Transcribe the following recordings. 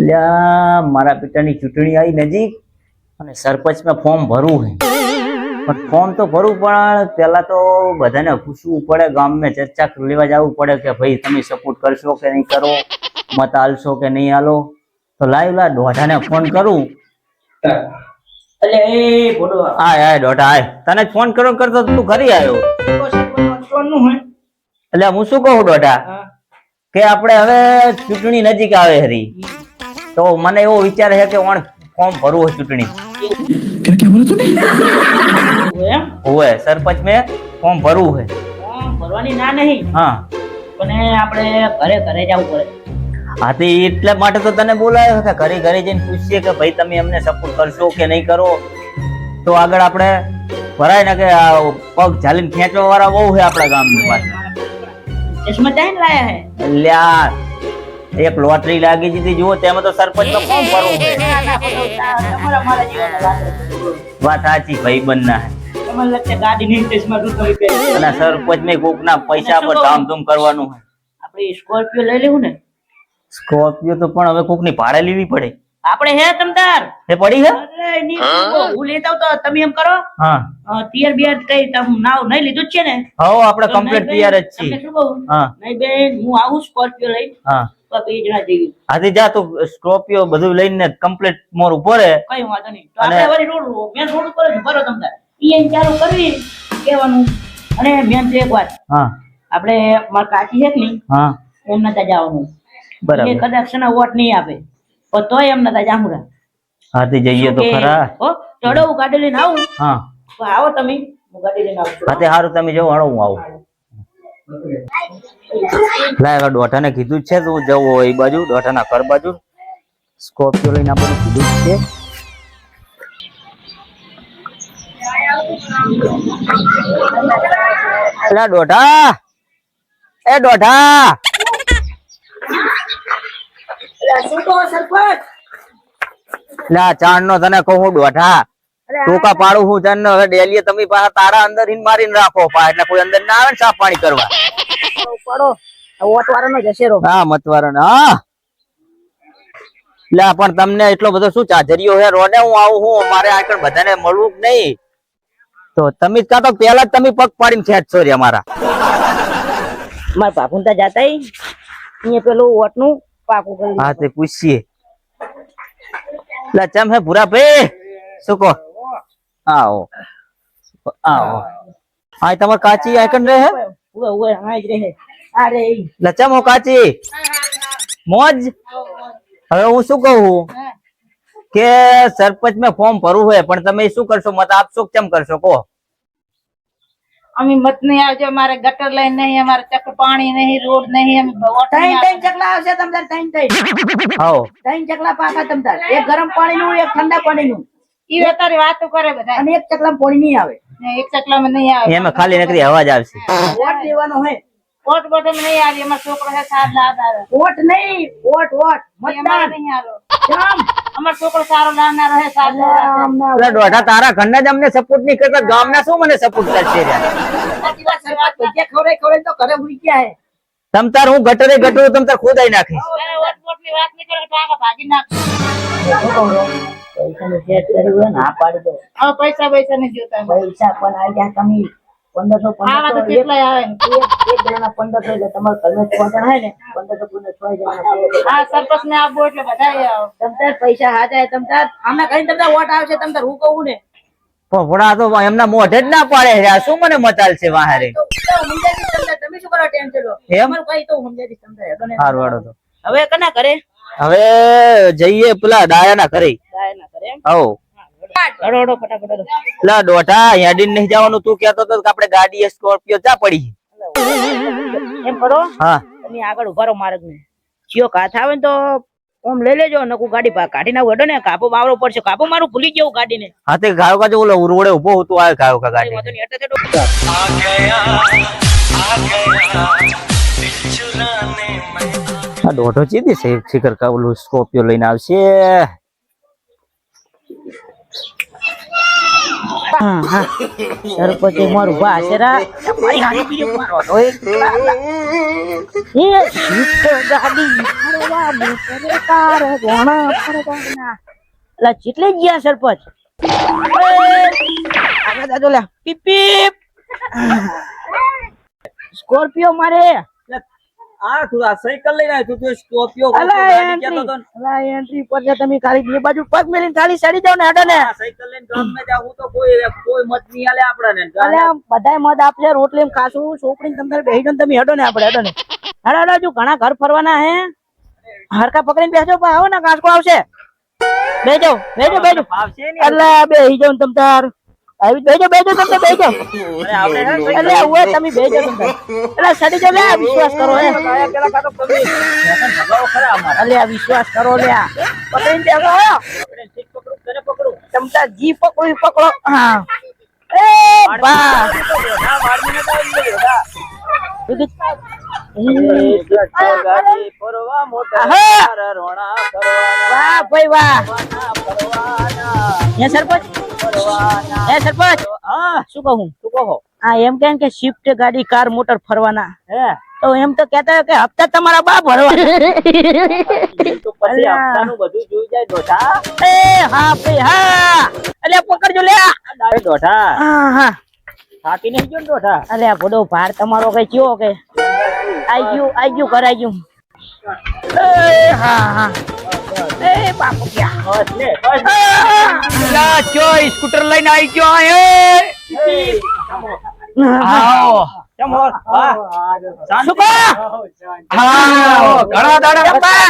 લ્યા મારા પિતાની ચૂંટણી આવી નજીક અને સરપંચમાં ફોર્મ ભરવું છે પણ ફોર્મ તો ભરવું પણ પેલા તો બધાને પૂછવું પડે ગામમાં ચર્ચા લેવા જવું પડે કે ભાઈ તમે સપોર્ટ કરશો કે નહીં કરો મત આલશો કે નહીં આલો તો લાઈવ લા દોઢાને ફોન કરું એટલે એ બોલો આય દોઢા આય તને જ ફોન કરો કરતો તું ઘરે આવ્યો એટલે હું શું કહું દોઢા કે આપણે હવે ચૂંટણી નજીક આવે હરી તો મને એવો વિચાર છે કે ઓણ ફોર્મ ભરવું હોય ચૂંટણી હોય સરપંચ મેં ફોર્મ ભરવું હોય ભરવાની ના નહીં હા પણ આપણે ઘરે ઘરે જવું પડે હા તો એટલા માટે તો તને બોલાયો કે ઘરે ઘરે જઈને પૂછીએ કે ભાઈ તમે અમને સપોર્ટ કરશો કે નહીં કરો તો આગળ આપણે ભરાય ને કે પગ ઝાલીને ખેંચવા વાળા બહુ છે આપણા ગામની પાસે ચશ્મા ચાઈને લાયા હે લ્યા એક લોટરી લાગી દીધી જુઓ તેમાં તો સરપંચ નો ફોર્મ ભરવું છે તમારા મારા જીવન વાત સાચી ભાઈ બંને તમારે લગતે ગાડી નહીં ચશ્મા રૂપિયા રૂપિયા અને સરપંચ ને કોક ના પૈસા પર ધામધૂમ કરવાનું છે આપણે સ્કોર્પિયો લઈ લેવું ને સ્કોર્પિયો તો પણ હવે કોક ની ભાડે લેવી પડે આપણે હે તમતાર એ પડી છે અરે ની હું લેતા તો તમે એમ કરો હા તિયર બિયર કઈ તમ નાવ નહીં લીધું જ છે ને હા આપણે કમ્પ્લીટ તૈયાર જ છીએ તમને શું કહું હા નહીં બેન હું આવું સ્કોર્પિયો લઈ હા તો બે જણા જઈએ આજે જા તું સ્કોર્પિયો બધું લઈને કમ્પ્લીટ મોર ઉપર કઈ વાંધો નહીં તો આપણે વળી રોડ મેન રોડ ઉપર જ ભરો તમતાર ઈ ચાલુ કરવી કેવાનું અને મેન તો એક વાત હા આપણે માર કાચી છે કે નહીં હા એમના ત્યાં જવાનું બરાબર એ કદાચ છે ને વોટ નહીં આપે પણ તોય એમના ત્યાં જામુરા હાથી જઈએ તો ખરા હો ચડો હું ગાડી લઈને આવું હા તો આવો તમે હું ગાડી લઈને આવું હાથે સારું તમે જવો હણો હું આવું લાય દોઢાને કીધું જ છે તું જવું હોય એ બાજુ દોઢાના ઘર બાજુ સ્કોર્પિયો લઈને આપણને કીધું જ છે લા દોઢા એ દોઢા શું કહો સરપંચ લા ચાંદ નો તને કહું દોઢા ટોકા પાડું હું ચાંદ હવે ડેલીએ તમે પાછા તારા અંદર હિન મારીને રાખો પા એટલે કોઈ અંદર ના આવે ને સાફ પાણી કરવા પડો વોટ વાળાનો જશેરો હા મતવારો હા લા પણ તમને એટલો બધો શું ચાજરીયો હે રોડે હું આવું હું મારે આગળ બધાને મળવું જ નહીં તો તમે કાં તો પેલા જ તમે પગ પાડીને ખેંચશો રે અમારા મારા બાપુ ત્યાં જાતા અહીંયા પેલું વોટ નું પાકું કરી હા તે પૂછીએ લા ચમ હે ભૂરા ભાઈ શું કહો આવો આવો હા તમાર કાચી આઈકન રહે હે ઉવે ઉવે હા જ રહે અરે લચમ હો કાચી મોજ હવે હું શું કહું કે સરપંચ મેં ફોર્મ ભરવું હોય પણ તમે શું કરશો મત આપશો કેમ કરશો કહો અમે મત નહીં આવજો અમારે ગટર લાઈન નહીં અમારે ચક્ર પાણી નહીં રોડ નહીં અમે ત્રણ ચકલા આવશે તમતાર ત્રણ હાઓ ચકલા પાકા તમતાર એક ગરમ પાણી નું એક ઠંડા પાણી નું ઈ અત્યારે વાતો કરે બધા અને એક ચકલા પાણી નહીં આવે એક ચકલામાં નહીં આવે એમાં ખાલી નકરી અવાજ આવશે વોટ દેવાનો હે વોટ બોટમ નહીં આવે અમારો છોકરો છે સાર લાવનારો વોટ નહીં વોટ વોટ અમારે મતદાન નહીં આવે જામ અમારો છોકરો સારો લાવનારો છે સાર લાવનારો એટલે દોઢા તારા ઘરના જ અમને સપોર્ટ નહીં કરતા ગામના શું મને સપોર્ટ કરશે રે ભજીયા ખવડાય તો ઘરે ભૂઈ ગયા હે તમ તાર હું ગટરે ગટરો તમ તાર ખોદાઈ નાખીશ વોટ બોટ ની વાત નહીં કરે તો આગળ ભાગી નાખ પૈસા નું સેટ કર્યું હોય ને આ પાડી દો હવે પૈસા પૈસા નહીં જોતા પૈસા પણ આવી ગયા તમે 1500 આવા તો 1500 કેટલાય આવે એક જણાના 1500 એટલે તમારે ઘરમાં 6 જણા હે ને 1500 6 જણા આ સરપંચ ને આપવો એટલે બધા આવે તમતાર પૈસા હાજર તમતાર આમાં કઈ તમતાર વોટ આવશે તમતાર હું કહું ને પણ ભણા તો એમના મોઢે જ ના પાડે છે આ શું મને મચાલ છે વાહારે તો સમજાવી તમતાર તમે શું કરો ટેન્શન લો એમ? તમારું કઈ તો સમજાવી તમતાર હેડો ને હારું વાળો તો હવે કના કરે હવે જઈએ પેલા ડાયાના ઘરે ગાયના કરે એમ હો હેડો હેડો ફટાફટ હેડો. લા દોઢા હેડીને નહીં જવાનું તું કહેતો તો કે આપણે ગાડી સ્કોર્પિયો જા પડી એમ કરો હા તમે આગળ ઉભા રહો માર્ગ ને ચિયો કાથ આવે ને તો ઓમ લઈ લેજો નકુ ગાડી કાઢી નાખો હેડો ને કાપો મારવો પડશે કાપો મારું ભૂલી ગયું ગાડી ને હા તે ગાયો કાજો ઓલો રોડે ઉભો હતો આ ગાયો કા ગાડી વાંધો નહીં હેડો આ દોઢો ચીધી છે શિખર કા ઓલું સ્કોર્પિયો લઈને આવશે હા હા સરપંચે મારું ભાષરા મારી હાડી બીજો મારો તો એ શિફ્ટ ગાડી ફરવા મોટરે કાર ઘોણા ફરવાના અલા ચેટલે ગયા સરપંચ આગળ દાદો લે પીપ પીપ સ્કોર્પિયો મારે આ તું આ સાયકલ લઈને આવ્યો તું તો સ્કોર્પિયો અલા ગાડી કહેતો હતો ને. એન્ટ્રી પર છે તમે ખાલી બે બાજુ પગ મેલીને ખાલી સડી જાવ ને હેડો ને આ સાયકલ લઈને ગામમાં જાવું તો કોઈ મત નહીં આલે આપણને અલે બધાય મત આપશે રોટલી ખાશું છોકરીને તમે બેહી જાવ ને તમે હેડો ને આપણે હેડો ને હેડો હેડો જો ઘણા ઘર ફરવાના હે હરકા પકડીને બેસજો પણ આવો ને કાંસકો આવશે બેજો બેજો બેજો ફાવશે ને અલ્લા બેહી જાવ ને તમ તાર આવી બેજો બેજો તમે બેજો અરે આપણે હે ને અલે ઓય તમે બેજો તમ તાર અલે સડી જાવ લે વિશ્વાસ કરો હે કયા કેલા કાતો તમે ભગાવો ખરા અમારા અલે આ વિશ્વાસ કરો લે પકડીને બેસો આપણે ઠીક પકડું તને પકડું તમ તાર જી પકડો હા એ બા હા મારને તો ગાડી ફરવા મોટા આહા. રોણા કરવાના વાહ ભાઈ વાહ ફરવાના હે સરપંચ ફરવાના હે સરપંચ હા શું કહું શું કહો હા એમ કે શિફ્ટ ગાડી કાર મોટર ફરવાના હે તો એમ તો કહેતા કે હપ્તા તમારા બા ભરવાના તો પછી હપ્તાનું બધું જોઈ જાય દોઢા એ હા ભાઈ હા અલે પકડજો લે ડાય દોઢા હા હા થાકી નહીં ગયો ને દોઢા અલે આ બધો ભાર તમારો કઈ ચિયો કે આઈ ગયું કરાઈ ગયું એ હા હા એ બાપુ ક્યાં બસ લે બસ લા ચો સ્કૂટર લઈને આવી ગયો એ આવો કેમ હો હા શું કહો આવો ઘણા દાડા ચપ્પા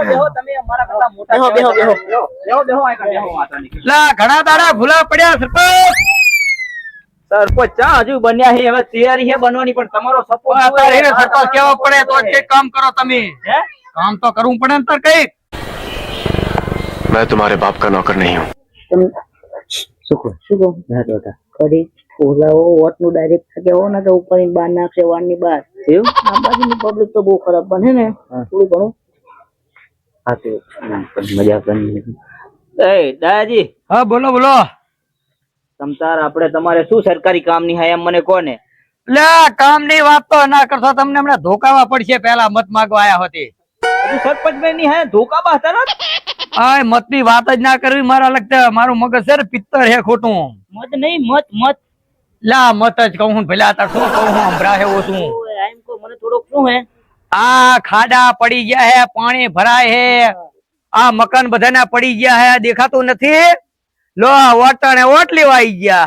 બેહો તમે અમારા કરતા મોટા બેહો, બેહો. બેહો આ કર બેહો વાતો નહીં લા ઘણા દાડા ભૂલા પડ્યા સરપંચ સરપંચ ચા હજુ બન્યા છે હવે તૈયારી છે બનવાની પણ તમારો સપોર્ટ અત્યારે એને સરપંચ કેવો પડે તો જે કામ કરો તમે હે કામ તો કરવું પડે ને તાર કઈ मैं तुम्हारे बाप का नौकर नहीं हूँ શું કહું ના દોઢા કડી ઓલાઓ વોટ નું ડાયરેક્ટ થકે હો ને તો ઉપર ની બહાર નાખશે વાડ ની બહાર એવું આ બાજુની પબ્લિક તો બહુ ખરાબ બને ને થોડું ઘણું હા તે મજા કરી એ દાદાજી હા બોલો બોલો તમતાર આપણે તમારે શું સરકારી કામ ની હા એમ મને કોને લે કામ ની વાત તો ના કરશો તમને હમણાં ધોકાવા પડશે પેલા મત માંગવા આયા હોતી હજુ સરપંચ ભાઈ ની હે ધોકા બાતા ના આ મત ની વાત જ ના કરવી મારા લગતા મારું મગજ છે ને પિત્તર હે ખોટું મત નહીં મત લા મત જ કહું ભલા તાર શું કહું હમણાં હેવો છું એમ કો મને થોડોક શું હે આ ખાડા પડી ગયા હે પાણી ભરાય હે આ મકાન બધાના પડી ગયા હે દેખાતું નથી લો વોટાણે વોટ લેવા આવી ગયા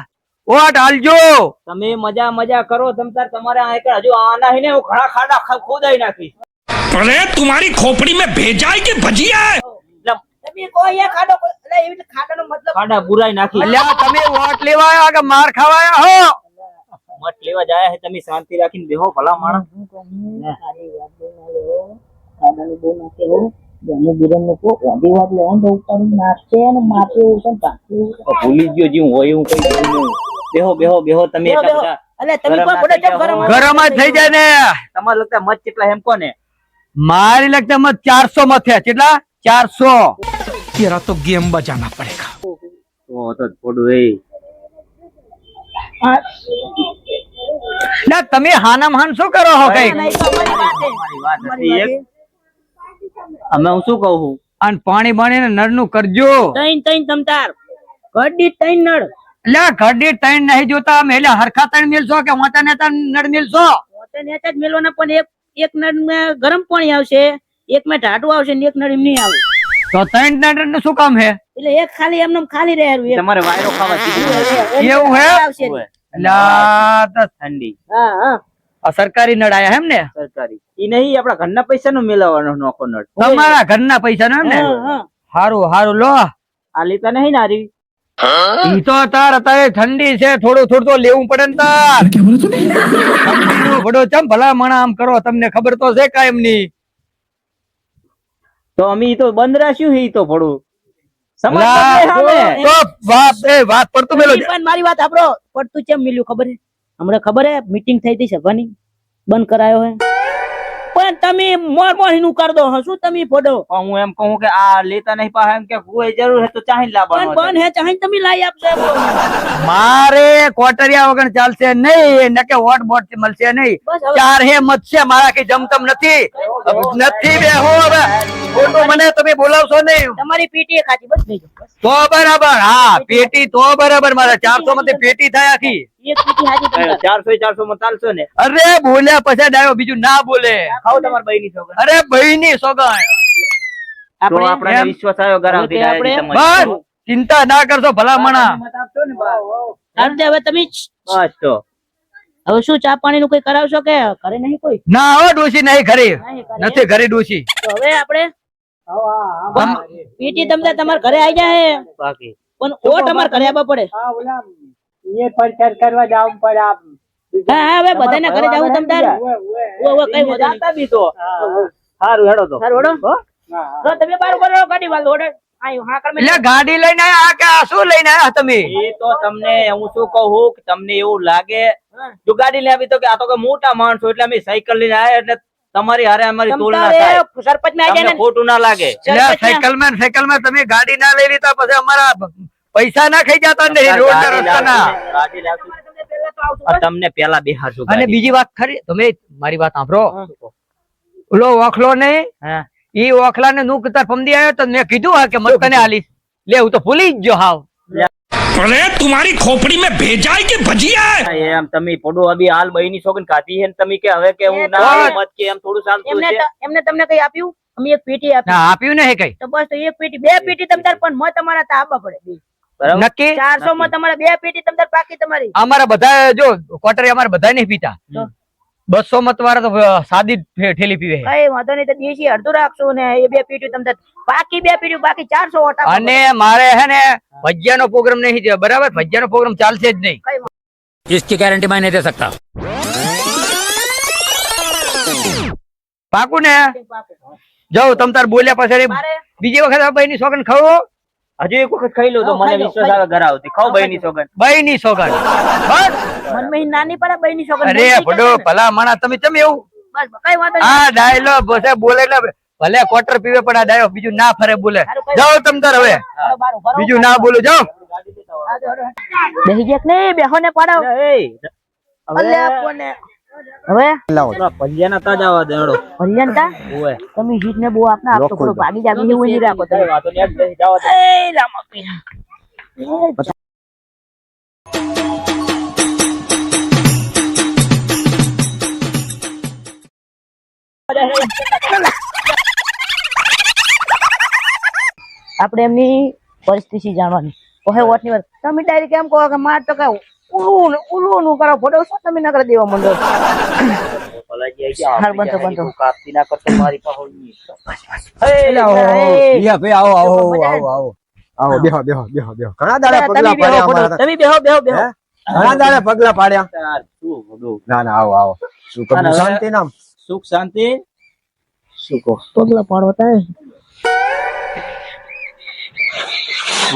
વોટ હાલજો તમે મજા કરો તમતાર તમારે આ એક હજુ આના હે ને હું ઘણા ખાડા ખોદાઈ નાખી अरे तुम्हारी खोपड़ी में भेजा है कि भजिया है તમે કોઈ એ ખાડો એટલે એવી રીતે ખાડાનો મતલબ ખાડા બુરાઈ નાખી અલ્યા તમે વોટ લેવા આવ્યા કે માર ખાવા આવ્યા હો મત લેવા જાય છે તમે શાંતિ રાખીને બેહો ભલા માણસ ખાડાની બહુ નાખે હો જમુ બિરમ નો કો ગાડી વાત લેવા તો ઉપર નાખશે ને માથે ઉસન પાછું ભૂલી ગયો જેવું હોય એવું કઈ બેહો તમે એટલા બધા અલે તમે ગરમ પણ ના ગરમ થઈ ગરમ જ થઈ જાય ને તમારે લગતા મત કેટલા એમ કોને મારી લગતા મત 400 મત થયા કેટલા 400 तेरा तो गेम बजाना पड़ेगा તો થોડું એ લા તમે હાનામ હાન શું કરો હો કઈ તમારી વાત હતી એક અમે હું શું કહું છું અને પાણી બાણી ને નળ નું કરજો તૈન તમતાર ગડી તૈન નળ લા ઘડી ત્રણ નહીં જોતા અમે એટલે હરખા ત્રણ મેલશો કે વાંચા નેતા નળ મેલશો પોતે નેતા જ મેલવાના પણ એક નળ માં ગરમ પાણી આવશે એક માં ઢાઢું આવશે ને એક નળ એમ નહીં આવે તો ત્રણ નળ નું શું કામ હે એટલે એક ખાલી એમને ખાલી રહે તમારે વાયરો ખાવા કીધું એવું હે આવશે લા તો ઠંડી હા હા આ સરકારી નળ આયા એમ ને સરકારી ઈ નહીં આપડા ઘરના પૈસા નું મેળવવાનો નોખો નળ તમારા ઘરના પૈસા નો એમ ને હા હારું લો આ લેતા નહીં ને હારી ઈ તો તાર અત્યારે ઠંડી છે થોડું તો લેવું પડે ને તાર ઠંડીનો ઘડો ચમ ભલા મણા આમ કરો તમને ખબર તો છે કાયમ ની તો અમે ઈ તો બંધ રાખ્યું છે ઈ તો ભડું તો વાત પડતું મેલો પણ મારી વાત આપડો પડતું કેમ મિલ્યું ખબર હે હમણાં ખબર હે મીટિંગ થઈ હતી સભાની બંધ કરાયો હે પણ તમે મોર નું કર દો હો, શું તમે ફોડો હું એમ કહું કે આ લેતા નહીં પાછા એમ કે કોઈ જરૂર હે તો ચાહીને લાવવાનો પણ હે ચાહે તમે લાવી આપશો મારે કોટરિયા વગર ચાલશે નહીં, નકે વોટ બોટ મળશે નહીં. બસ હવે. ચાર હે મત છે, મારા કઈ જમતમ નથી. નથી બે હો હવે ખોટું મને તમે બોલાવશો નહીં તમારી પીટી ખાતી બસ થઈ ગયું બસ. તો બરાબર. હા પેટી તો બરાબર, મારા 400 માંથી પેટી થાય આખી. એક પીટી હાજી તમે 400 માં ચાલશો ને? અરે બોલ્યા પછી ડાયો બીજું ના બોલે. ખાવ તમારા ભાઈની સોગંદ. અરે ભાઈ ની સોગંદ. તો આપણને વિશ્વાસ આવ્યો ગરાવથી આપણે- ડાયરી તમારી. બસ ચિંતા ના કરશો ભલામણા. મત આપશો ને બા. સારું તે હવે તમે બસ તો હવે શું ચા પાણી નું કઈ કરાવશો કે ઘરે નહીં કોઈ ના હો ડોશી નહીં ખરી, નહીં કરે. નથી ઘરે ડોશી. તો હવે આપણે પીટી તમને તમારા ઘરે આવી જાય બાકી પણ ઓ તમારા ઘરે આવવા પડે હા હા હવે બધાના ઘરે જાવું તમ તાર ઓ કઈ વાંધો નહીં. જાતા બી તો સારું હેડો તો. સારું ઓડો તો તમે બાર ગાડી વાળો ઓડે આયો હા કર એટલે ગાડી લઈને આયા કે આ શું લઈને આયા તમે? એ તો તમને હું શું કહું કે તમને એવું લાગે જો ગાડી લેવી તો કે આ તો કે મોટા માણસો એટલે અમે સાયકલ લઈને આયા એટલે તમારી હારે અમારી તુલના થાય. સરપંચ માં આવી તમને જાય ને ખોટું ના લાગે. એટલે સાયકલ માં તમે ગાડી ના લઈ લીધા પછી અમારા પૈસા ના ખાઈ જતા નહીં રોડ ના રસ્તાના. ગાડી લાવશું. આ તમને પેલા બેહાડશું અને ગાડી. બીજી વાત ખરી, તમે મારી વાત સાંભળો. ઓલો ઓખલો નહીં, હા. ઈ ઓખલા ને નું તાર ફમદી આવ્યો તો મેં કીધું હા કે મત તને આલીશ. લે હું તો ભૂલી જ ગયો હાવ. अरे तुम्हारी खोपड़ी में भेजा है कि भजिया है? એમ તમે પડો અભી હાલ બહીની સોગન ખાધી હે ને તમે કે હવે કે હું ના આવું મત કે એમ થોડું ચાલતું એમને છે. એમને તમને કઈ આપ્યું અમે એક પેટી આપી ના આપ્યું નહીં કઈ. તો બસ તો એક પેટી બે પેટી તમ તાર પણ મત અમારા તા આપવા પડે બરાબર? નક્કી 400 માં તમારે બે પેટી તમ તાર પાકી તમારી અમારા બધા જો કોટરી અમારે બધા નહીં પીતા. 200 મત વાળા તો સાદી જ ઠેલી પીવે. કઈ વાંધો નહીં તો દેશી અડધું રાખશું ને એ બે પેટી તમ તાર બાકી બે પેટી બાકી 400 વોટ આપવા અને મારે હે ને ભજીયાનો પ્રોગ્રામ નહીં છે, બરાબર? ભજીયાનો પ્રોગ્રામ ચાલશે જ નહીં. इसकी गारंटी मैं नहीं दे सकता। પાકું ને? પડે. જાઓ તમ તાર બોલ્યા પછી મારે બીજી વખત આ બહેની સોગન ખાવો. હજુ એક વખત ખાઈ લો તો મને વિશ્વાસ આવે ગરાવથી. ખાવ બહીની સોગન. બહેની સોગન બસ. મનમાં નાની પડે બઈની છોકરી અરે ભડો ભલા માણા તમે કેમ એવું? બસ કઈ વાંધો નહીં આ ડાયલોગ પછી બોલે એટલે ભલે ક્વાર્ટર પીવે પણ આ ડાયલોગ બીજું ના ફરે બોલે. જાઓ તમ તાર હવે બીજું ના બોલું. જાઓ બેહી ગયા કે નહીં બેહો ને પાડો અલ્યા કોને હવે પંજાના તાજા આવા દેડો. ભલ્યાન તા ઓય તમે હીટ ને બહુ આપના આપ તો થોડો ભાગી જા બીજું નહીં રાખો તમે વાતો ને જ જવા દે. એ લામા પીના આપણે એમની પરિસ્થિતિ જાણવાની ઓહે વોટ ની વાત તમે ડાયરેક્ટ એમ કહો કે માર તો કઈ ઉલું નું કરો ફોટો શું તમે નકર દેવા મંડો ભલાજી આઈ ગયા. હાર બંધો બંધો કાપતી ના કરતો મારી પાસે નહીં. ઘણા દાડા પગલા પાડ્યા અમારા. તમે બેહો બેહો બેહો ઘણા દાડા પગલા પાડ્યા. તાર શું બધું. ના ના આવો આવો. શું કરું? અને હવે- શાંતિ નામ સુખ શાંતિ શું કહો? પગલા પાડો થાય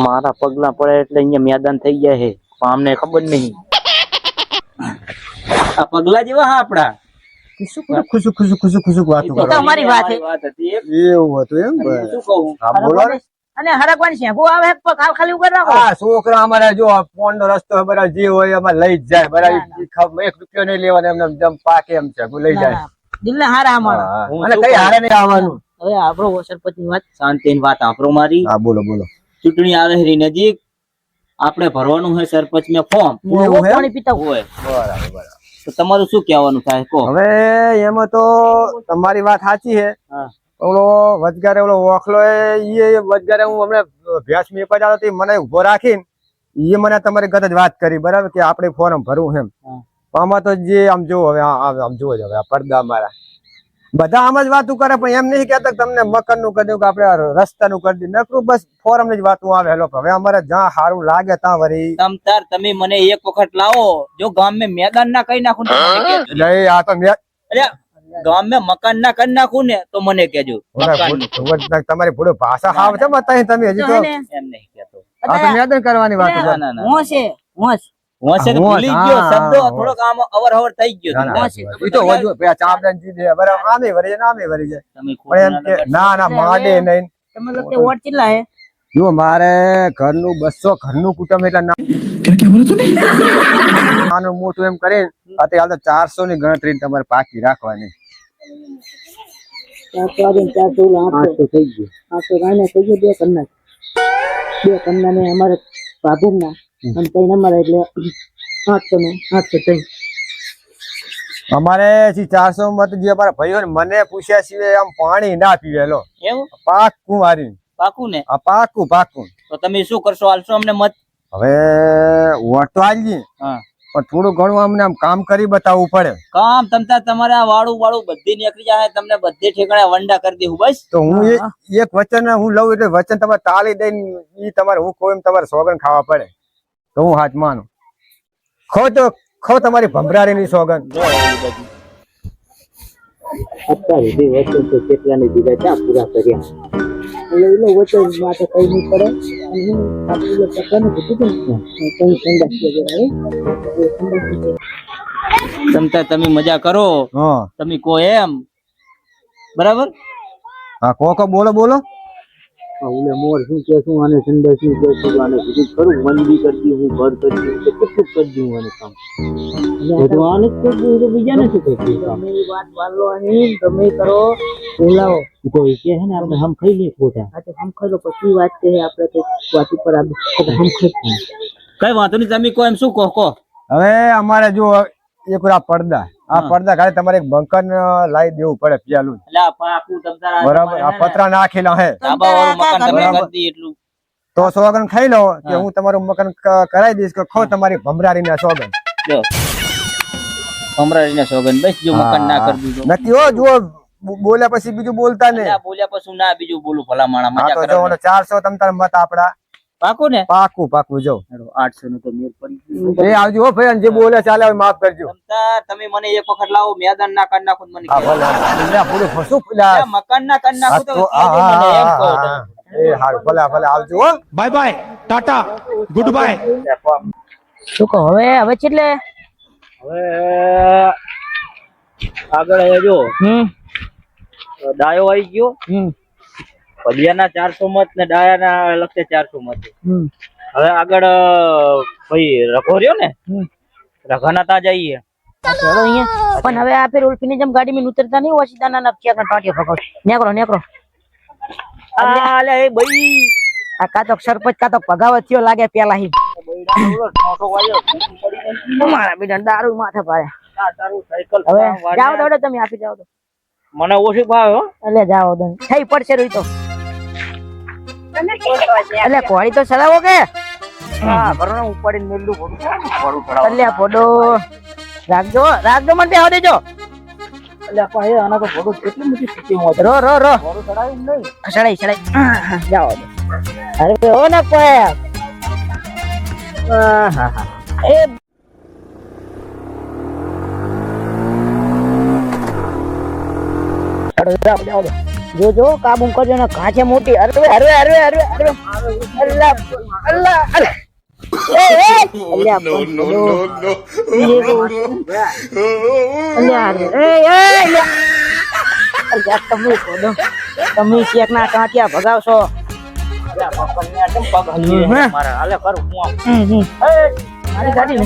મારા પગલા પડે એટલે અહીંયા મેદાન થઈ ગયા છે પણ અમને ખબર નહીં. આ પગલા જેવા હા આપડા. ખુશું વાતો કરો. તમારી વાત છે વાત હતી એક. એવું હતું એમ બસ. શું કહું? હા બોલો ને. અને હરકવાની છે હું આવે એક હાલ ખાલી ઉપર રાખો આ છોકરા અમારા જો ફોન નો રસ્તો બરાબર જે હોય અમારે લઈ જ જાય બરાબર. 1 રૂપિયો નહીં લેવાનો એમને જમ પાકે એમ છે લઈ જાય. દિલ ને હારા અમારા હા. હું અને શું કઈ કહું? હારે નહીં આવવાનું. હવે આપણો સરપંચ ની વાત શાંતિની વાત સાંભળો મારી. હા બોલો બોલો. ચૂંટણી આવે છે નજીક. આપણે ભરવાનું છે સરપંચ મેં ફોર્મ એવું એમ? પાણી પીતા હોય બરાબર બરાબર. તો તમારું શું કહેવાનું થાય કહો. હવે એમાં તો તમારી વાત સાચી છે. હા. ઓલો વચગારે ઓલો ઓખલો એ વચગારે હું હમણાં ભેંસ મેપા જતો હતી મને ઉભો રાખીને એ મને તમારી ગત જ વાત કરી બરાબર કે આપણે ફોર્મ ભરવું એમ. હા. પણ આમાં તો જે આમ જુઓ હવે આમ જુઓ હવે આ પડદા અમારા બધા આમ જ વાતું કરે પણ એમ નહીં કહેતા કે તમને મકાન નું કરી દઉં કે આપણે રસ્તાનું કરી દઉં નકરું બસ ફોરમ ની જ વાતું આવે. હેલો હવે અમારે જ્યાં સારું લાગે ત્યાં વળી તમતાર તમે મને એક વખત લાવો જો ગામ મેં મેદાન ના કરી નાખું ને તો મને કહેજો. એટલે એ આ તો મેં અરે ગામ મેં મકાન ના કરી નાખું ને તો મને કહેજો. મકાનનું. તમારી ભૂડો ભાષા હાવ છે બતાવી તમે હજી તો એમ નહીં કહેતો. આ તો મેદાન કરવાની વાત છે. ના ના ના હોશ છે હોશ હોંશે તો ભૂલી જ ગયો હા, શબ્દો હા, થોડોક આમ અવર થઈ ગયો ના, ના, ઈ તો વધુ પેલા ચામડાની ચીજ છે. બરાબર, આમે વળી જાય ને આમે વળી જાય. તમે પણ એમ કે ના ના માંડે નહીં. તમે લોકો તે વોટ કેટલા હે જો મારે ઘરનું 200 ઘરનું કુટુંબ એટલે નાનું મોટું એમ કરે અત્યારે હાલ તો 400 ની ગણતરી તમારે પાકી રાખવાની. 800 થઈ ગયું 800 ગાયને થઈ ગયું 2 કન્ના 2 કન્ના ને અમારે બાબુના અને તઈ અમારે એટલે 800 ને 800 થઈ અમારે 400 મત જે અમારા ભાઈઓ ને મને પૂછ્યા સિવાય આમ પાણી ના પીવે લો. એવું પાકું મારી પાકું ને આ પાકું પાકું. તો તમે શું કરશો હાલશો અમને મત હવે વોટ તો આલજી હા પણ થોડું ઘણું અમને આમ કામ કરી બતાવવું પડે. કામ તમતા તમારે આ વાળું બધી નીકળી જાય તમને બધે ઠેકાણે વંડા કરી દેવું બસ તો હું એક વચન હું લઉં એટલે વચન તમારે તાળી દઈને ઈ તમારે હું કહું એમ તમારે સોગન ખાવા પડે તો હું હાથ માનું. ખો તમારી ભમરારી ની સોગન. અત્યારે બે વચન તો કેટલાની દીધા ચા પૂરા કર્યા એટલે એનો વચન માટે કઈ નહીં પડે અને હું આપણે જે ટકાનું કીધું ને કઈ સંદાસ તમતા તમે મજા કરો હા તમે કો એમ બરાબર હા કો બોલો બોલો. ઓલે મોર શું કે શું આને સંદાસ શું કે શું આને કીધું ખરું મંદી કરતી હું ઘર કરતી કેટલું કરતી હું આને કામ તો આને જ કરતી તો બીજાને શું કરતી તમે વાત વાલો અને તમે કરો બોલાવો તો કે હે ને આપણે હમ ખાઈ લે ખોટા આ તો હમ ખાઈ લો પછી વાત કે આપણે કઈ વાત ઉપર આવે તો હમ ખાઈ કઈ વાંધો નહીં તમે કો એમ શું કહો હવે અમારે જો એક પડદા આ પડદા ખાલી તમારે એક બંકન લાવી દેવું પડે પેલું એટલે આ પાકું તમતારા બરાબર. આ પતરા નાખેલા હે ધાબા વાળું મકાન તમે કરી દી એટલું તો સોગન ખાઈ લો કે હું તમારું મકાન કરાવી દઈશ કે ખો તમારી ભમરારી ના સોગન. જો અમરાજીના સોગન બસ જો મકાન ના કરી દીધું નથી હો જો બોલ્યા પછી બીજું બોલતા નહીં. અલ્યા બોલ્યા પછી ના બીજું બોલું ભલા માણા હા મજા તો કરો જો 400 તમ તાર મત આપડા પાકું ને પાકું જો 800 નું તો મેળ પડી ગયું એ આવજો હો ભાઈ અને જે બોલે ચાલે હવે માફ કરજો. તમતા તમે મને એક વખત લાવો મેદાન ના કરી નાખો તો મને હા કહેજો. ભલે પૂરું ફસું પેલા આ મકાન ના કરી નાખો તો હા, કહેજો મને એમ કહો તમે. એ હારું ભલે આવજો હો. Bye bye tata good bye શું કહો હવે છેટલે હવે આગળ જો ડાયો આવી ગયો પલિયાના 400 મત ને ડાયાના લખે 400 મત હવે આગળ ભાઈ રઘો રહ્યો ને રઘાના તા જઈએ ચલો અહીંયા પણ હવે આ ફેર ઉલ્ફીની જેમ ગાડી માં ઉતરતા નહીં હોય સીધા ના ક્યાંક ટાંટિયો ફગાવ નેકરો આલે એ ભાઈ આ કાતો સરપંચ કાતો ભગાવત થયો લાગે પેલા હી મારા બીજા દારૂ માથે પાડે હવે જાઓ દોડો તમે આપી જાઓ તો મને ઓછી ભાવે હો એટલે જાઓ દો થઈ પડશે રોઈ તો એટલે કોળી તો ચલાવો કે હા ભરણો ઉપાડીને મેલું પડું એટલે ફોટો રાખજો મને બેહો દેજો એટલે ભાઈ આના તો ફોટો કેટલી મોટી સ્થિતિ માં રો ચડાવી નહીં ચડાઈ જાઓ અરે ઓ ના કોઈ એ જો કાબુ કરજો ને કાચે મોટી અરે અલ્લાહ તમે શેક ના કાંટિયા ભગાવશો મારી ગાડી ને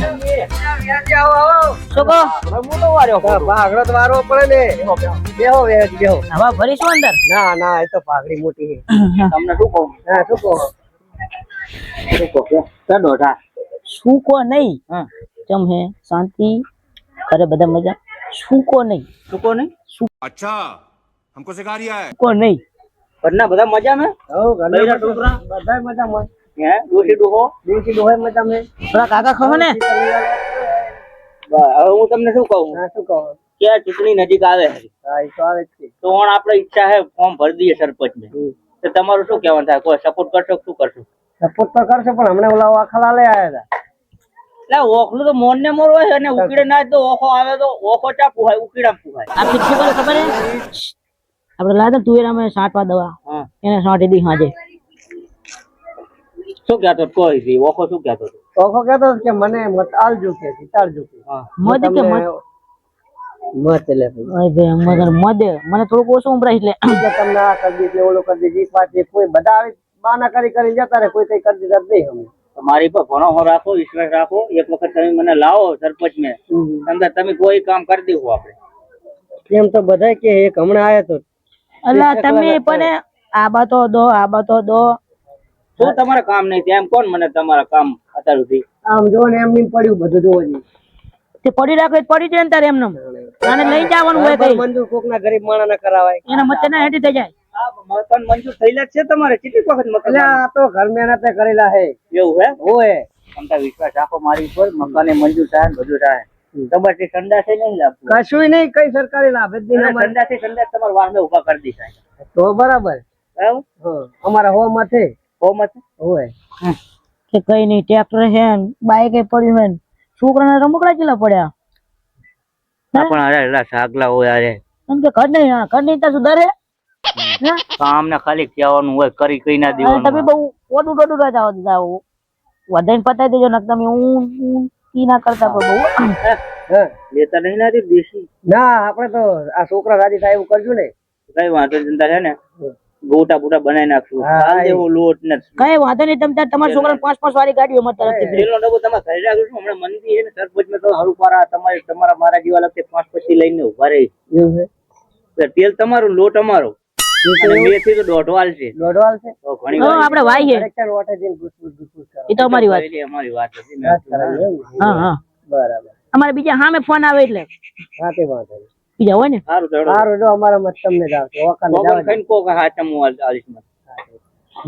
શું કહો ભાગડો તો વારો પડે ને બેહો હવા ભરીશું અંદર ના એ તો પાઘડી મોટી છે. તમને શું કહું શું કહો નહીં ચમ હે શાંતિ કરે બધા મજા શું કહો નહીં શું કહો નહીં अच्छा हमको सिखा रिया है શું કહો નહીં ઘરના બધા મજા में બધાય મજામાં હે ડોશી ડોહો મજામાં. થોડા કાકા ખો ને હવે હું તમને શું કહું શું કહો કે આ ચૂંટણી નજીક આવે છે હા એ તો આવે જ છે. તો પણ આપણે ઈચ્છા છે ફોર્મ ભરી દઈએ સરપંચ ને તો તમારું શું કહેવાનું થાય કોઈ સપોર્ટ કરશો કે શું કરશો સપોર્ટ તો કરશે પણ હમણાં ઓલા વાખલા લઈ આવ્યા હતા એટલે ઓખલું તો મોન ને મોર હોય અને ઉકીડે ના તો ઓખો આવે તો ઓખો ચા પુહાય ઉકીડા પુહાય આ પીછું કરે ખબર હે આપણે લાદે તુવેરામાં છાંટવા દવા એને છાંટી દી હાજે શું કહેતો કોઈ દી ઓખો શું કહેતો ઓખો કહેતો હતો કે મને મત આલજો કે જીતાડજો કે મત કે મત મત એટલે મદે મને થોડુંક ઓછું ઉભરાય એટલે તમને આ કરી દીધી ઓલો કરી દીધી પાછી કોઈ બધા આવી બાના કરી જતા રહે કોઈ કઈ કરી દીધા જ નહીં અમે મારી પર ભણો રાખો, વિશ્વાસ રાખો. એક વખત તમે મને લાવો સરપંચ ને, અંદર તમે કોઈ કામ કરી દેવું આપણે. એમ તો બધા કે એક હમણાં આયા તો અલા તમે પણ આબા તો દો શું તમારા કામ નહીં તેમ કોણ મને તમારા કામ અત્યાર સુધી આમ જો ને એમ નહીં પડ્યું બધું જોવો ને તે પડી રાખે પડી જાય ને તારે એમને આને લઈ જવાનું હોય કઈ મંજૂર કોક ના ગરીબ માણસ ના કરાવાય એના મતે ના હેઠી થઈ જાય. મકાન મંજૂર થયેલા જ છે તમારે? કેટલી વખત મકાન? એટલે આ તો ઘર મહેનતે કરેલા હે એવું હે? હોય તમને વિશ્વાસ રાખો મારી ઉપર, મકાને મંજૂર થાય ને બધું થાય. તમારે ઠંડા છે નહીં લાગતું? કશું નહીં કઈ સરકારી લાભ જ નહીં અમારે. ઠંડા તમારા વાહને ઉભા કરી દીધા. તો બરાબર બરાબર? અમારા હો માં છે હોય કે કઈ નહીં ટ્રેક્ટર હે બાઈક પડ્યું હે છોકરાના રમકડા કેટલા પડ્યા પણ અરે સાગલા હોય અરે એમ કે ઘર નહીં ત્યાં સુધારે કામ ને ખાલી કહેવાનું હોય, કરી કઈ ના તમે દેવાનું. બહુ ઓડું ડોડું રાજા વધારે પતાવી દેજો ને તમે હું ઈ ના કરતા પણ બહુ લેતા નહીં ના દેશી. ના આપડે તો આ છોકરા રાજી થાય એવું કરજો ને કઈ વાંધો ચિંતા છે ને, ગોટા બુટા બનાવી નાખશું. હાલ દેવો લોટ ને કઈ વાંધો નહીં તમે તમારા છોકરા 5-5 વાળી ગાડીઓ મત તેલનો ડબ્બો તમે ઘરે રાખીશું. હમણાં મંદી છે ને સરપંચ મેં તો હરું પારા તમારા મારા જેવા લગતે 5-5 લઈને ઉભા રહી. તેલ તમારું, લોટ અમારો, મેથી તો દોઢવાલ છે. દોઢવાલ છે તો ઘણી વાર આપડે વાઈ છે એ તો અમારી વાત અમારી વાત હતી. હા બરાબર અમારે બીજા સામે ફોન આવે એટલે હા તે વાત બીજા હોય ને સારું ચડો. સારું જો અમારા મત તમને જ આવશે ઓકાને મોગલ જવા દે. ખાઈને કોક હાચમ હું આલીશ મત.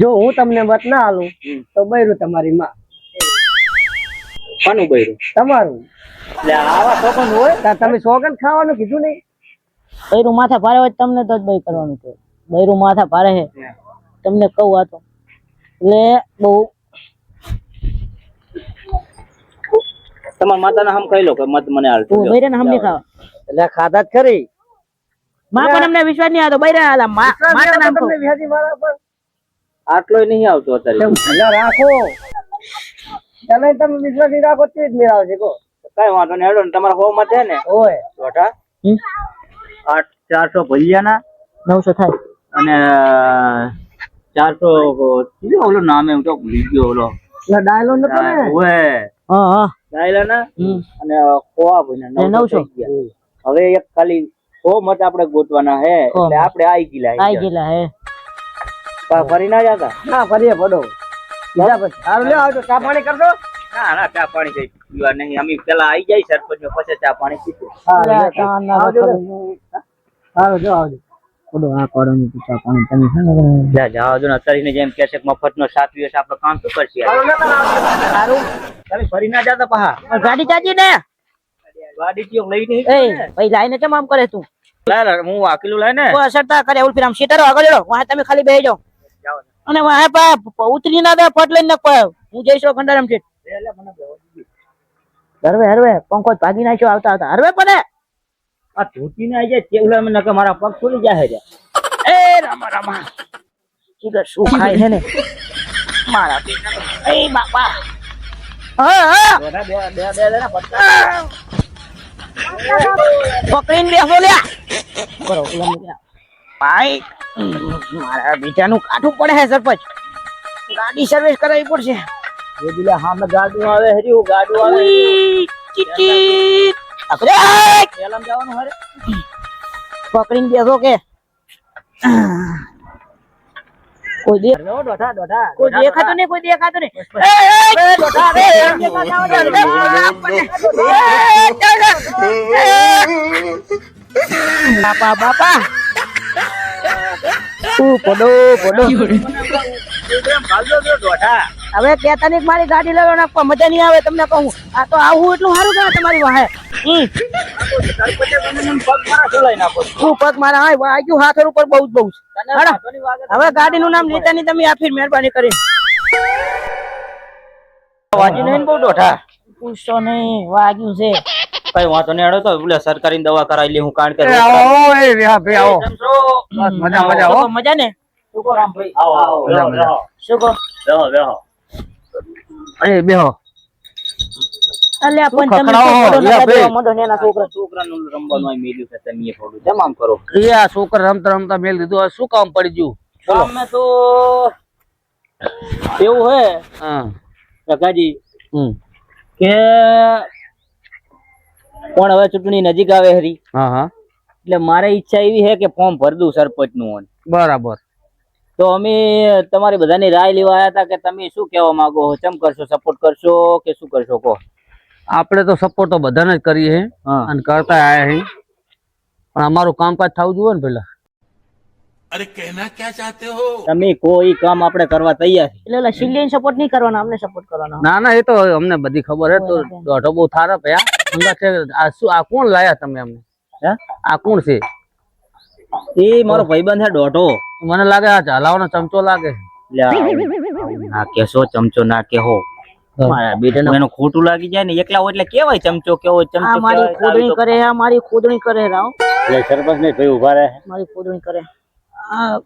જો હું તમને મત ના આલું તો બૈરું તમારી માં કોનું બૈરું? તમારું એટલે આવા સોગંદ હોય? તાર તમે સોગંદ ખાવાનું કીધું નહીં બૈરું માથા ભારે હોય તમને તો જ બઈ કરવાનું છે. બૈરું માથા ભારે છે તમને કહું આ તો એટલે બહુ તમારા માતાના હમ કહી લો કે મત મને હાલ. બૈરા ને હમ નહીં ખાવા એટલે ખાધા જ ખરી માં પણ અમને વિશ્વાસ નહીં આવતો બૈરા હાલા માતા નામ તમને વ્યાજી મારા પર આટલો નહીં આવતો અત્યારે. એટલે રાખો તમે વિશ્વાસ નહીં રાખો તે જ મેળ આવશે કહો કઈ વાંધો નહીં. હેડો ને તમારા હો મત છે ને હોય ચોટા 400 ભજીયાના 900 થાય અને 400 ઓલો નામે હું તો ભૂલી ગયો ઓલો એટલે ડાયલો નતો ને ઓય હા ડાયલાના અને ખોવા ભજીયા 900. હવે એક ખાલી 100 મત આપણે ગોતવાના હે એટલે આપણે આઈ ગયેલા હે ફરી ના જતા. ના ફરીએ પડો બીજા પછી સારું લે આવજો ચા પાણી કરજો ના ચા પાણી કઈ પીવા નહીં. અમે પેલા આઈ જાય સરપંચ પછી ચા પાણી પીશું. સારું જો આવજો જાવ જો અત્યારે જેમ કે છે મફત નો સાથ પીવે છે આપણે કામ શું કરશે? સારું ખાલી ફરી ના જતા પહા ગાડી ચાજી ને ગાડી કયો લઈ નહીં એ ભાઈ લાઈને કેમ આમ કરે તું હું વાકીલું લઈ ને કોઈ અસરતા કરે ઉલફી આમ સીટરો આગળ લો વાહ તમે ખાલી બેહી જાઓ અને વાહ પા ઉતરી ના દે ફટ લઈને નખ હું જઈશો ખંડારામ છે હરવે પંખો ભાગી નાખ્યો આવતા આવતા હરવે પડે આ ધોતી ને આવી જાય કેવલા મને કે મારા પગ ખોલી જાય છે. એ રામા રામા ચીગર શું ખાય છે ને મારા બેટા એ બાપા હા હા પકડીને બેસો લ્યા બરો ભાઈ મારા બેટાનું કાઠું પડે છે સરપંચ ગાડી સર્વિસ કરાવવી પડશે સામે ગાડી આવે હરી ગાડી આવે ચીચી પેલા જવાનું હરે પકડીને બેસો કે કોઈ દેખાતું નહીં કોઈ દેખાતું નહીં બાપા બાપા હવે કેતા નહીં મારી ગાડી લેવા નાખવા મજા નહીં આવે તમને કહું આ તો આવું એટલું સારું કે તમારી વાહે શું પગ મારા હા વાગ્યું હાથ ઉપર બહુ જ બહુ હવે ગાડીનું નામ લેતા નહીં તમે આફીર મહેરબાની કરી વાજી નહીં બહુ દોઢા પૂછો નહીં વાગ્યું છે કઈ વાંધો નહીં. હેડો તો બોલે સરકારી દવા કરાવી લે હું કારણ કે મજા ને આવો શું કહો બેહો અરે બેહો અલ્યા શું પણ તમે ખખડાવો? તો થોડો લે નકા ભાઈ. દેવા માંડો ને એના છોકરા. છોકરાનું રમવાનું અહીં મેલ્યું છે, તમે થોડું જમ આમ કરો. એ આ છોકરા રમતા રમતા મેલ દીધું. હવે શું કામ પડી ગયું? ગામમાં તો એવું હે હા. કાકાજી હમ. કે પણ હવે ચૂંટણી નજીક આવે હરી, હા હા એટલે મારે ઈચ્છા એવી છે કે ફોર્મ ભર દઉં સરપંચ નું. બરાબર. તો અમે તમારી બધાની રાય લેવા આવ્યા હતા કે તમે શું કહેવા માંગો છો, ચમ કરશો, સપોર્ટ કરશો કે શું કરશો કહો. આપણે તો સપોર્ટ તો બધાને જ કરીએ છે હા અને કરતા આયા છે, પણ અમારું કામકાજ થવું જોઈએ ને પેલા. अरे कहना क्या चाहते हो? તમે કોઈ કામ આપણે કરવા તૈયાર છીએ. એટલે ઓલા શિલ્ડીને સપોર્ટ નહીં કરવાનો, અમને સપોર્ટ કરવાનો. ના ના, એ તો અમને બધી ખબર હે. તો દોઢો બહુ થારા પયા અંગા છે. આ શું, આ કોણ લાયા તમે અમને? હે? આ કોણ છે? એ મારો ભાઈબંધ છે દોઢો. મને લાગે આ ચાલાવાનો ચમચો લાગે. લે આવું ના કેશો, ચમચો ના કેહો. મારા બેટાને એનું ખોટું લાગી જાય ને, એકલા હોય એટલે કેવાય ચમચો કેવો, આ ચમચો મારી કહેવાય. ખોદણી કરે, આ મારી ખોદણી કરે રાવ, એટલે સરપંચ ને ભાઈ ઉભા રહે. મારી ખોદણી કરે. આ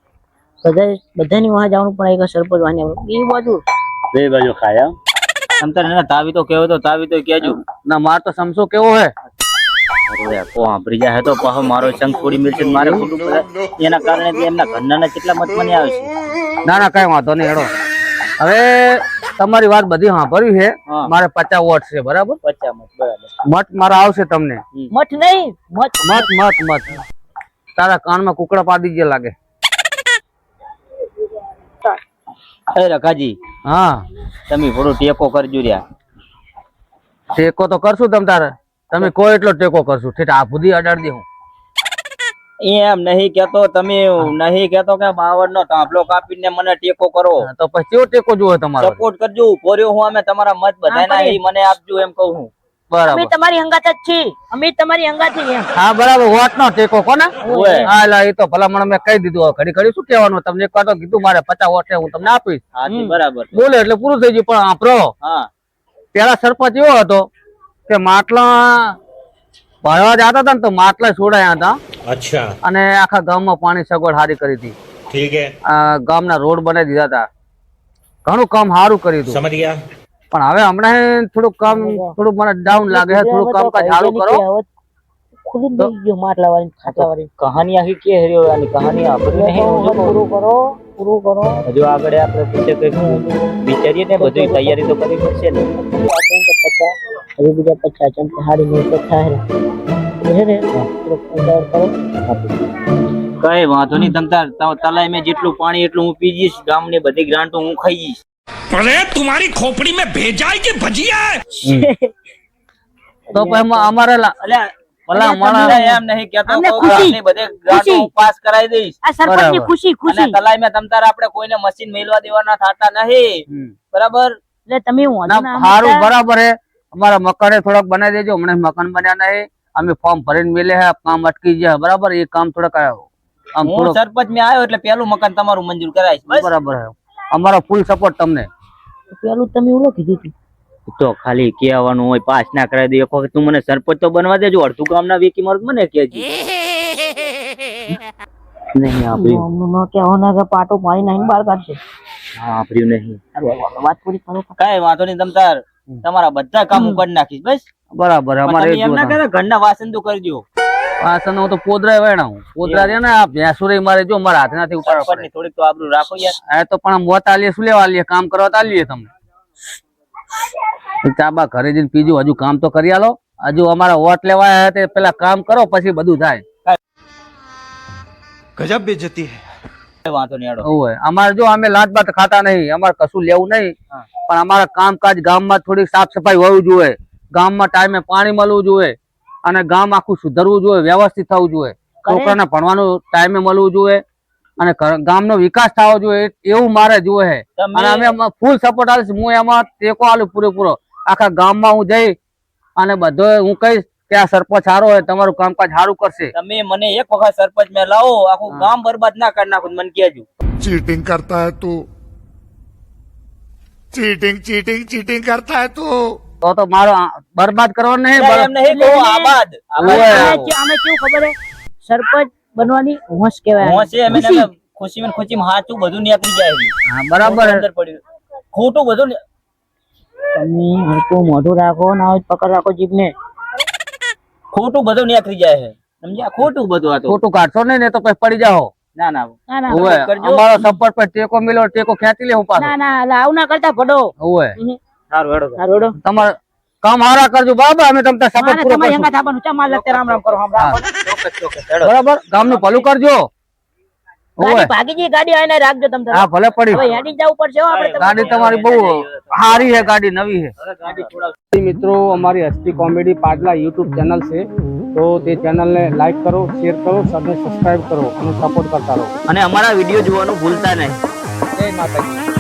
બધાની વાહ જવાનું પણ એક સરપંચ વાહની આવવાનું. એ બાજુ બે બાજુ ખાયા. તમ તારે તાવી તો કેવો તો તાવી તો કેજો. ના, માર તો સમસો કેવો હે. અરે કો સાંભળી જાય તો પાછો મારો સંગ છોડી મળશે, મારે ખોટું પડે. એના કારણે એમના ઘરના કેટલા મત મને આવશે. ના ના, કઈ વાંધો નહીં. હેડો હવે તમારી વાત બધી સાંભળવી છે. હા. મારે 50 વોટ છે, બરાબર? 50 મત બરાબર. મત મારા આવશે તમને. મઠ નહીં, મઠ મત મત મત તારા કાનમાં કુકડા પાડી ગયા લાગે. એ રખાજી, હા, તમે થોડો ટેકો કરજો રહ્યા. ટેકો તો કરશું તમ તારે. તમે કોઈ એટલો ટેકો કરશું, ઠીક આ બુદ્ધિ અડાડી દે. હું એમ નહીં કેતો, તમે નહીં કેતો કે બાવળ નો તાંભલો કાપીને મને ટેકો કરો. તો પછી કેવો ટેકો જોવે તમારો? સપોર્ટ કરજો. પોર્યો હું અમે તમારા મત બધાના કરીએ. ઈ મને આપજો એમ કહું હું. અમે બરાબર. તમારી હંગાત જ છીએ, અમે તમારી હંગાત છીએ એમ. હા બરાબર. વોટ નો ટેકો કોને? ઓય. હા લા, એ તો ભલામણ મેં કહી દીધું. હવે ઘડી ઘડી શું કહેવાનું? તમને એક વાર તો કીધું મારે 50 વોટ છે, હું તમને આપીશ. હાથી બરાબર. બોલે એટલે પૂરું થઈ ગયું. પણ આપણો હા પેલા સરપંચ એવો હતો કે માટલા ભરવા જતા હતા ને તો માટલા છોડાયા હતા अच्छा અને આખા ગામમાં પાણી સગવડ સારી કરી હતી. ठीक है, આ ગામના રોડ બનાવી દીધા હતા. ઘણું કામ સારું કર્યું હતું. समझ गया. પણ હવે હમણાં થોડુંક કામ થોડુંક મને ડાઉન લાગે છે. થોડુંક કામકાજ સારું કરો. ખુદ જ થઈ ગયો માટલા વાળી ખાટલા વાળી. કહાની આખી કે હર્યો આની કહાની આપણી નહીં. પૂરું કરો, પૂરું કરો. હજુ આગળ આપણે પૂછે કઈક વિચારીએ ને, બધી તૈયારી તો કરવી પડશે ને. હવે બીજા 50 ચમચા હારી નહીં તો થાય ને. થોડોક ઉતાવળ કરો. કઈ વાંધો નહીં. તમ તલાઈ મેં જેટલું પાણી એટલું હું પી જઈશ. ગામની બધી ગ્રાન્ટો હું ખાઈ જઈશ. अरे तुम्हारी खोपड़ी में भेजा है कि भजिया है? તો પછી અમારે અલ્યા ભલા તમને માણસ એમ નહીં કેતો અમને કે ખુશી. ગામની બધી ગ્રાન્ટો હું પાસ કરાવી દઈશ. આ સરપંચની બરાબર. ખુશી અને ખુશી. તલાઈ મેં તમતાર આપણે કોઈને મશીન મેળવા દેવાના થતા નહીં. બરાબર. એટલે તમે વાંધો ના સારું સમજતા. બરાબર હે. અમારા મકાને થોડાક બનાવી દેજો. હમણાં મકાન બન્યા નહીં. અમે ફોર્મ ભરીને મેલે હે. કામ અટકી ગયા. બરાબર. એ કામ થોડાક આમ હું થોડોક સરપંચ મેં આવ્યો એટલે પેલું મકાન તમારું મંજૂર કરાવીશ. બસ. બરાબર હે. અમારો ફૂલ સપોર્ટ તમને. પેલું તમે ઓલો કીધું હતું. તો ખાલી કહેવાનું હોય, પાસ ના કરાવી દે. એક વખત તું મને સરપંચ તો બનવા દેજો. અડધું ગામના વેકી મારું મને કહેજે. નહીં આપ્યું. અમનું ન કહેવાના કે પાટો મારી નાઈને બહાર કાઢશે. હા આપ્યું નહીં. વાત પૂરી કરો. કઈ વાંધો નહીં. તમતાર તમારા બધા કામ હું કરી નાખીશ. બસ. બરાબર હે. અમારે તમે એમ ના કહેતા ઘરના વાસણ તો કરજો. પાછળ હું તો પોદરા વેણા હું. પોદરા રે ને આ ભેંસુરે મારે જો મારા હાથ નાથી ઉપાડવા પડે. સરપંચની થોડીક તો આબરૂ રાખો યાર. આ તો પણ મોત આલીએ શું લેવા આલીએ? કામ કરવા તો આલીએ તમને. ચાબા ઘરે જઈને પીજો. હજુ કામ તો કરી આલો. હજુ અમારા વોટ લેવા આવ્યા તે પેલા કામ કરો પછી બધું થાય. गजब बेइज्जती है. કઈ વાંધો નહીં. હેડો. હોય અમારે જો અમે લાત બાત ખાતા નહીં. અમારે કશું લેવું નહીં. પણ અમારા કામકાજ ગામમાં થોડીક સાફ સફાઈ હોવી જોઈએ. ગામમાં ટાઈમે પાણી મળવું જોઈએ અને ગામ આખું સુધરવું જોઈએ, વ્યવસ્થિત થવું જોઈએ. છોકરાને ભણવાનું ટાઈમે મળવું જોઈએ અને ગામનો વિકાસ થવો જોઈએ. એવું મારે જોઈએ છે. તમે- અને અમે ફૂલ સપોર્ટ આલીશ. હું એમાં ટેકો આલું પૂરેપૂરો. આખા ગામમાં હું જઈ અને બધો હું કહીશ કે આ સરપંચ સારો હોય, તમારું કામકાજ સારું કરશે. તમે મને એક વખત સરપંચ મેં લાવો, આખું ગામ બરબાદ ના કરી નાખો. મને કહેજો. चीटिंग करता है तू चीटिंग चीटिंग चीटिंग करता है तू તો મારો બરબાદ કરવાનો નહીં. એમ નહીં કહું. આબાદ અમે કેવું ખબર હે, સરપંચ બનવાની હોશ કહેવાય. હું છે એમ એને ખુશીમાં સાચું બધું નીકળી જાય. હા, બરાબર હે. અંદર પડ્યું ખોટું બધું તમે હરકું મોઢું રાખો ના હોય તો પકડ રાખો જીભને. ખોટું બધું નીકળી જાય છે સમજ્યા, ખોટું બધું આ તો. ખોટું કાઢશો નહીં ને તો પછી પડી જાઓ. ના ના ના ના ઓવે કરજો. અમારો સપોર્ટ પર ટેકો મિલો, ટેકો ખેંચી લે હું પાછો. ના ના એટલે આવું ના કરતા પડો. ઓવે સારું હેડો તો. આ રોડો તમારે કામ હારા કરજો બાબા, અમે તમને સપોર્ટ મારે પૂરો તમારે કરશું. હંગાથ આપવાનું છે. મારે લગતે રામ રામ કરો હમણાં. ચોક્કસ ચોક્કસ હેડો. બરાબર, ગામનું ભલું કરજો. ઓવે ગાડી ભાગી ગઈ, ગાડી આઈને રાખજો તમે તારે. હા ભલે પડી. હવે હેડી જવું પડશે હો આપણે. ગાડી તમારી બહુ સારી છે, ગાડી નવી છે. હવે ગાડી થોડા મિત્રો, અમારી હસ્તી કોમેડી પાટલા યુટ્યુબ ચેનલ છે, તો તે ચેનલને લાઈક કરો, શેર કરો, સબસ્ક્રાઇબ કરો અને સપોર્ટ કરતા રહો. અને અમારા વિડીયો જોવાનું ભૂલતા નહીં. જય માતાજી.